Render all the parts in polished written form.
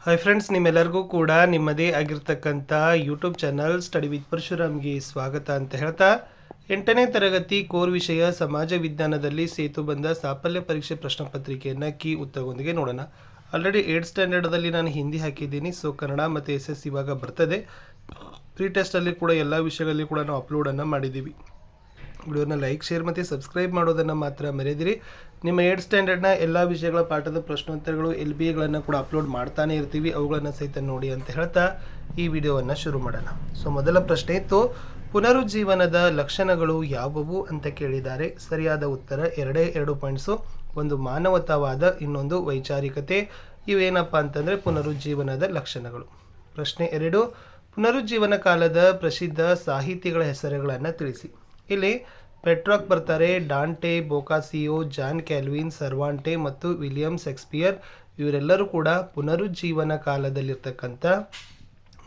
Hi friends, ನಿಮ್ಮೆಲ್ಲರಿಗೂ ಕೂಡ ನಿಮ್ಮದೇ ಆಗಿರ್ತಕ್ಕಂಥ ಯೂಟ್ಯೂಬ್ ಚಾನಲ್ ಸ್ಟಡಿ ವಿತ್ ಪರಶುರಾಮ್ಗೆ ಸ್ವಾಗತ ಅಂತ ಹೇಳ್ತಾ 8ನೇ ತರಗತಿ ಕೋರ್ ವಿಷಯ ಸಮಾಜ ವಿಜ್ಞಾನದಲ್ಲಿ ಸೇತುಬಂಧ ಸಾಫಲ್ಯ ಪರೀಕ್ಷೆ ಪ್ರಶ್ನೆ ಪತ್ರಿಕೆಯನ್ನು ಕೀ ಉತ್ತರದೊಂದಿಗೆ ನೋಡೋಣ. ಆಲ್ರೆಡಿ 8th ಸ್ಟ್ಯಾಂಡರ್ಡಲ್ಲಿ ನಾನು ಹಿಂದಿ ಹಾಕಿದ್ದೀನಿ. ಸೊ ಕನ್ನಡ ಮತ್ತು SS ಇವಾಗ ಬರ್ತದೆ. ಪ್ರೀ ಟೆಸ್ಟಲ್ಲಿ ಕೂಡ ಎಲ್ಲ ವಿಷಯಗಳಲ್ಲಿ ಕೂಡ ನಾವು ಅಪ್ಲೋಡನ್ನು ಮಾಡಿದ್ದೀವಿ. ವಿಡಿಯೋನ ಲೈಕ್, ಶೇರ್ ಮತ್ತು ಸಬ್ಸ್ಕ್ರೈಬ್ ಮಾಡೋದನ್ನು ಮಾತ್ರ ಮರೆಯದಿರಿ. ನಿಮ್ಮ 8th ಸ್ಟ್ಯಾಂಡರ್ಡ್ನ ಎಲ್ಲ ವಿಷಯಗಳ ಪಾಠದ ಪ್ರಶ್ನೋತ್ತರಗಳು LBAಗಳನ್ನು ಕೂಡ ಅಪ್ಲೋಡ್ ಮಾಡ್ತಾನೆ ಇರ್ತೀವಿ. ಅವುಗಳನ್ನು ಸಹಿತ ನೋಡಿ ಅಂತ ಹೇಳ್ತಾ ಈ ವಿಡಿಯೋವನ್ನು ಶುರು ಮಾಡೋಣ. ಸೊ ಮೊದಲ ಪ್ರಶ್ನೆ ಇತ್ತು, ಪುನರುಜ್ಜೀವನದ ಲಕ್ಷಣಗಳು ಯಾವುವು ಅಂತ ಕೇಳಿದ್ದಾರೆ. ಸರಿಯಾದ ಉತ್ತರ 2 ಪಾಯಿಂಟ್ಸು. ಒಂದು ಮಾನವತಾವಾದ, ಇನ್ನೊಂದು ವೈಚಾರಿಕತೆ. ಇವೇನಪ್ಪ ಅಂತಂದರೆ ಪುನರುಜ್ಜೀವನದ ಲಕ್ಷಣಗಳು. ಪ್ರಶ್ನೆ 2, ಪುನರುಜ್ಜೀವನ ಕಾಲದ ಪ್ರಸಿದ್ಧ ಸಾಹಿತಿಗಳ ಹೆಸರುಗಳನ್ನು ತಿಳಿಸಿ. ಇಲ್ಲಿ ಪೆಟ್ರಾಕ್ ಬರ್ತಾರೆ, ಡಾಂಟೆ, ಬೊಕಾಸಿಯೋ, ಜಾನ್ ಕ್ಯಾಲ್ವಿನ್, ಸರ್ವಾಂಟೆ ಮತ್ತು ವಿಲಿಯಂ ಶೇಕ್ಸ್ಪಿಯರ್. ಇವರೆಲ್ಲರೂ ಕೂಡ ಪುನರುಜ್ಜೀವನ ಕಾಲದಲ್ಲಿರ್ತಕ್ಕಂಥ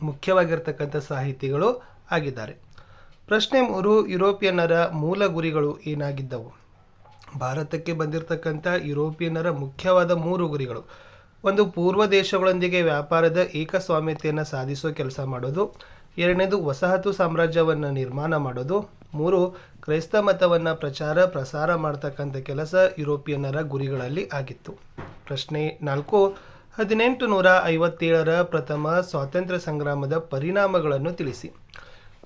ಮುಖ್ಯವಾಗಿರ್ತಕ್ಕಂಥ ಸಾಹಿತಿಗಳು ಆಗಿದ್ದಾರೆ. ಪ್ರಶ್ನೆ 3, ಯುರೋಪಿಯನ್ನರ ಮೂಲ ಗುರಿಗಳು ಏನಾಗಿದ್ದವು? ಭಾರತಕ್ಕೆ ಬಂದಿರತಕ್ಕಂಥ ಯುರೋಪಿಯನ್ನರ ಮುಖ್ಯವಾದ 3 ಗುರಿಗಳು. ಒಂದು, ಪೂರ್ವ ದೇಶಗಳೊಂದಿಗೆ ವ್ಯಾಪಾರದ ಏಕಸ್ವಾಮ್ಯತೆಯನ್ನು ಸಾಧಿಸೋ ಕೆಲಸ ಮಾಡೋದು. 2ನೇದು, ವಸಾಹತು ಸಾಮ್ರಾಜ್ಯವನ್ನು ನಿರ್ಮಾಣ ಮಾಡೋದು. 3, ಕ್ರೈಸ್ತ ಮತವನ್ನು ಪ್ರಸಾರ ಮಾಡ್ತಕ್ಕಂಥ ಕೆಲಸ ಯುರೋಪಿಯನ್ನರ ಗುರಿಗಳಲ್ಲಿ ಆಗಿತ್ತು. ಪ್ರಶ್ನೆ 4, 1857ರ ಪ್ರಥಮ ಸ್ವಾತಂತ್ರ್ಯ ಸಂಗ್ರಾಮದ ಪರಿಣಾಮಗಳನ್ನು ತಿಳಿಸಿ.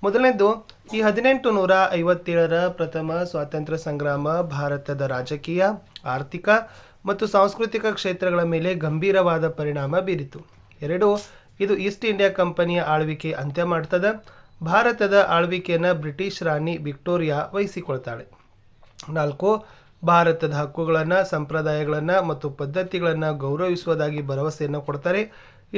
ಮೊದಲನೇದು, ಈ 1857ರ ಪ್ರಥಮ ಸ್ವಾತಂತ್ರ್ಯ ಸಂಗ್ರಾಮ ಭಾರತದ ರಾಜಕೀಯ, ಆರ್ಥಿಕ ಮತ್ತು ಸಾಂಸ್ಕೃತಿಕ ಕ್ಷೇತ್ರಗಳ ಮೇಲೆ ಗಂಭೀರವಾದ ಪರಿಣಾಮ ಬೀರಿತು. 2, ಇದು ಈಸ್ಟ್ ಇಂಡಿಯಾ ಕಂಪನಿಯ ಆಳ್ವಿಕೆ ಅಂತ್ಯ ಮಾಡ್ತದೆ. ಭಾರತದ ಆಳ್ವಿಕೆಯನ್ನು ಬ್ರಿಟಿಷ್ ರಾಣಿ ವಿಕ್ಟೋರಿಯಾ ವಹಿಸಿಕೊಳ್ತಾಳೆ. 4, ಭಾರತದ ಹಕ್ಕುಗಳನ್ನು, ಸಂಪ್ರದಾಯಗಳನ್ನು ಮತ್ತು ಪದ್ಧತಿಗಳನ್ನು ಗೌರವಿಸುವುದಾಗಿ ಭರವಸೆಯನ್ನು ಕೊಡ್ತಾರೆ.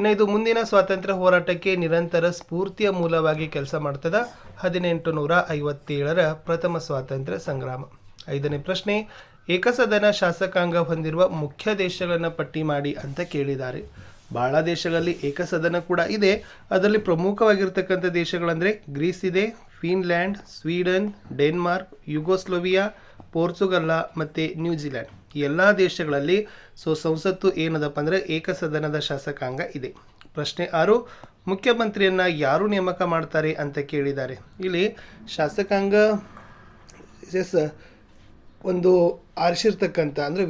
5, ಮುಂದಿನ ಸ್ವಾತಂತ್ರ್ಯ ಹೋರಾಟಕ್ಕೆ ನಿರಂತರ ಸ್ಫೂರ್ತಿಯ ಮೂಲವಾಗಿ ಕೆಲಸ ಮಾಡ್ತದೆ 1857ರ ಪ್ರಥಮ ಸ್ವಾತಂತ್ರ್ಯ ಸಂಗ್ರಾಮ. 5ನೇ ಪ್ರಶ್ನೆ, ಏಕಸದನ ಶಾಸಕಾಂಗ ಹೊಂದಿರುವ ಮುಖ್ಯ ದೇಶಗಳನ್ನು ಪಟ್ಟಿ ಮಾಡಿ ಅಂತ ಕೇಳಿದ್ದಾರೆ. ಭಾಳ ದೇಶಗಳಲ್ಲಿ ಏಕಸದನ ಕೂಡ ಇದೆ. ಅದರಲ್ಲಿ ಪ್ರಮುಖವಾಗಿರ್ತಕ್ಕಂಥ ದೇಶಗಳಂದರೆ ಗ್ರೀಸ್ ಇದೆ, ಫಿನ್ಲ್ಯಾಂಡ್, ಸ್ವೀಡನ್, ಡೆನ್ಮಾರ್ಕ್, ಯುಗೋಸ್ಲೋವಿಯಾ, ಪೋರ್ಚುಗಲ್ಲ ಮತ್ತು ನ್ಯೂಜಿಲ್ಯಾಂಡ್. ಈ ಎಲ್ಲ ದೇಶಗಳಲ್ಲಿ ಸಂಸತ್ತು ಏನದಪ್ಪ ಅಂದರೆ ಏಕಸದನದ ಶಾಸಕಾಂಗ ಇದೆ. ಪ್ರಶ್ನೆ 6, ಮುಖ್ಯಮಂತ್ರಿಯನ್ನು ಯಾರು ನೇಮಕ ಮಾಡ್ತಾರೆ ಅಂತ ಕೇಳಿದ್ದಾರೆ. ಇಲ್ಲಿ ಶಾಸಕಾಂಗ ಒಂದು ಆರಿಸಿರ್ತಕ್ಕಂಥ ಅಂದರೆ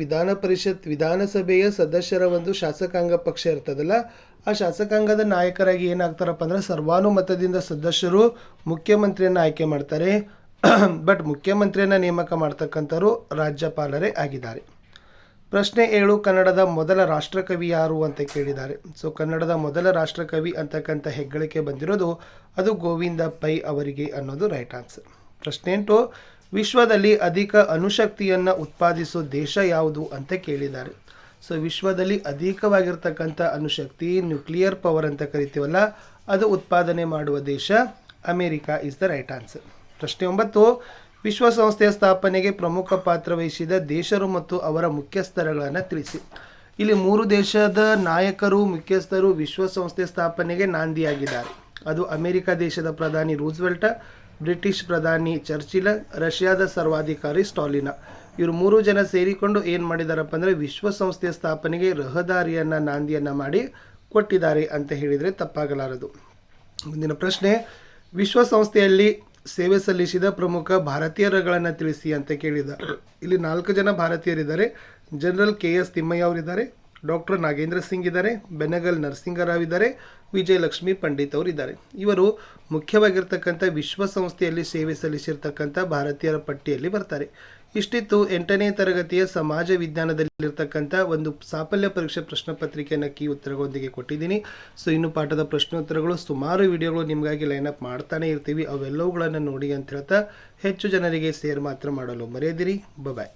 ವಿಧಾನಸಭೆಯ ಸದಸ್ಯರ ಒಂದು ಶಾಸಕಾಂಗ ಪಕ್ಷ ಇರ್ತದಲ್ಲ, ಆ ಶಾಸಕಾಂಗದ ನಾಯಕರಾಗಿ ಏನಾಗ್ತಾರಪ್ಪ ಅಂದರೆ ಸರ್ವಾನುಮತದಿಂದ ಸದಸ್ಯರು ಮುಖ್ಯಮಂತ್ರಿಯನ್ನು ಆಯ್ಕೆ ಮಾಡ್ತಾರೆ. ಬಟ್ ಮುಖ್ಯಮಂತ್ರಿಯನ್ನು ನೇಮಕ ಮಾಡ್ತಕ್ಕಂಥವ್ರು ರಾಜ್ಯಪಾಲರೇ ಆಗಿದ್ದಾರೆ. ಪ್ರಶ್ನೆ 7, ಕನ್ನಡದ ಮೊದಲ ರಾಷ್ಟ್ರಕವಿ ಯಾರು ಅಂತ ಕೇಳಿದ್ದಾರೆ. ಕನ್ನಡದ ಮೊದಲ ರಾಷ್ಟ್ರಕವಿ ಅಂತಕ್ಕಂಥ ಹೆಗ್ಗಳಿಕೆ ಬಂದಿರೋದು ಅದು ಗೋವಿಂದ ಪೈ ಅವರಿಗೆ ಅನ್ನೋದು ರೈಟ್ ಆನ್ಸರ್. ಪ್ರಶ್ನೆ 8, ವಿಶ್ವದಲ್ಲಿ ಅಧಿಕ ಅಣುಶಕ್ತಿಯನ್ನು ಉತ್ಪಾದಿಸೋ ದೇಶ ಯಾವುದು ಅಂತ ಕೇಳಿದ್ದಾರೆ. ವಿಶ್ವದಲ್ಲಿ ಅಧಿಕವಾಗಿರ್ತಕ್ಕಂಥ ಅಣುಶಕ್ತಿ, ನ್ಯೂಕ್ಲಿಯರ್ ಪವರ್ ಅಂತ ಕರಿತೀವಲ್ಲ, ಅದು ಉತ್ಪಾದನೆ ಮಾಡುವ ದೇಶ America is the right answer. ಪ್ರಶ್ನೆ 9, ವಿಶ್ವಸಂಸ್ಥೆಯ ಸ್ಥಾಪನೆಗೆ ಪ್ರಮುಖ ಪಾತ್ರ ವಹಿಸಿದ ದೇಶರು ಮತ್ತು ಅವರ ಮುಖ್ಯಸ್ಥರುಗಳನ್ನು ತಿಳಿಸಿ. ಇಲ್ಲಿ 3 ದೇಶದ ನಾಯಕರು, ಮುಖ್ಯಸ್ಥರು ವಿಶ್ವಸಂಸ್ಥೆಯ ಸ್ಥಾಪನೆಗೆ ನಾಂದಿಯಾಗಿದ್ದಾರೆ. ಅದು ಅಮೇರಿಕಾ ದೇಶದ ಪ್ರಧಾನಿ ರೂಸ್ವೆಲ್ಟ, ಬ್ರಿಟಿಷ್ ಪ್ರಧಾನಿ ಚರ್ಚಿಲ್, ರಷ್ಯಾದ ಸರ್ವಾಧಿಕಾರಿ ಸ್ಟಾಲಿನ. ಇವರು 3 ಜನ ಸೇರಿಕೊಂಡು ಏನು ಮಾಡಿದಾರಪ್ಪ ಅಂದರೆ ವಿಶ್ವಸಂಸ್ಥೆಯ ಸ್ಥಾಪನೆಗೆ ರಹದಾರಿಯನ್ನು, ನಾಂದಿಯನ್ನು ಮಾಡಿ ಕೊಟ್ಟಿದ್ದಾರೆ ಅಂತ ಹೇಳಿದರೆ ತಪ್ಪಾಗಲಾರದು. ಮುಂದಿನ ಪ್ರಶ್ನೆ, ವಿಶ್ವಸಂಸ್ಥೆಯಲ್ಲಿ ಸೇವೆ ಸಲ್ಲಿಸಿದ ಪ್ರಮುಖ ಭಾರತೀಯರುಗಳನ್ನು ತಿಳಿಸಿ ಅಂತ ಕೇಳಿದ್ದಾರೆ. ಇಲ್ಲಿ 4 ಜನ ಭಾರತೀಯರಿದ್ದಾರೆ. ಜನರಲ್ KS ತಿಮ್ಮಯ್ಯ ಅವರಿದ್ದಾರೆ, ಡಾಕ್ಟರ್ ನಾಗೇಂದ್ರ ಸಿಂಗ್ ಇದ್ದಾರೆ, ಬೆನಗಲ್ ನರಸಿಂಗರಾವ್ ಇದ್ದಾರೆ, ವಿಜಯಲಕ್ಷ್ಮಿ ಪಂಡಿತ್ ಅವರಿದ್ದಾರೆ. ಇವರು ಮುಖ್ಯವಾಗಿರ್ತಕ್ಕಂಥ ವಿಶ್ವಸಂಸ್ಥೆಯಲ್ಲಿ ಸೇವೆ ಸಲ್ಲಿಸಿರ್ತಕ್ಕಂಥ ಭಾರತೀಯರ ಪಟ್ಟಿಯಲ್ಲಿ ಬರ್ತಾರೆ. ಇಷ್ಟಿತ್ತು 8ನೇ ತರಗತಿಯ ಸಮಾಜ ವಿಜ್ಞಾನದಲ್ಲಿರ್ತಕ್ಕಂಥ ಒಂದು ಸಾಫಲ್ಯ ಪರೀಕ್ಷೆ ಪ್ರಶ್ನೆ ಪತ್ರಿಕೆಯನ್ನು ಕೀ ಉತ್ತರಗಳೊಂದಿಗೆ ಕೊಟ್ಟಿದ್ದೀನಿ. ಇನ್ನು ಪಾಠದ ಪ್ರಶ್ನೋತ್ತರಗಳು ಸುಮಾರು ವಿಡಿಯೋಗಳು ನಿಮಗಾಗಿ ಲೈನಪ್ ಮಾಡ್ತಾನೆ ಇರ್ತೀವಿ. ಅವೆಲ್ಲವುಗಳನ್ನು ನೋಡಿ ಅಂತ ಹೇಳ್ತಾ ಹೆಚ್ಚು ಜನರಿಗೆ ಶೇರ್ ಮಾತ್ರ ಮಾಡಲು ಮರೆಯದಿರಿ. ಬಾಯ್.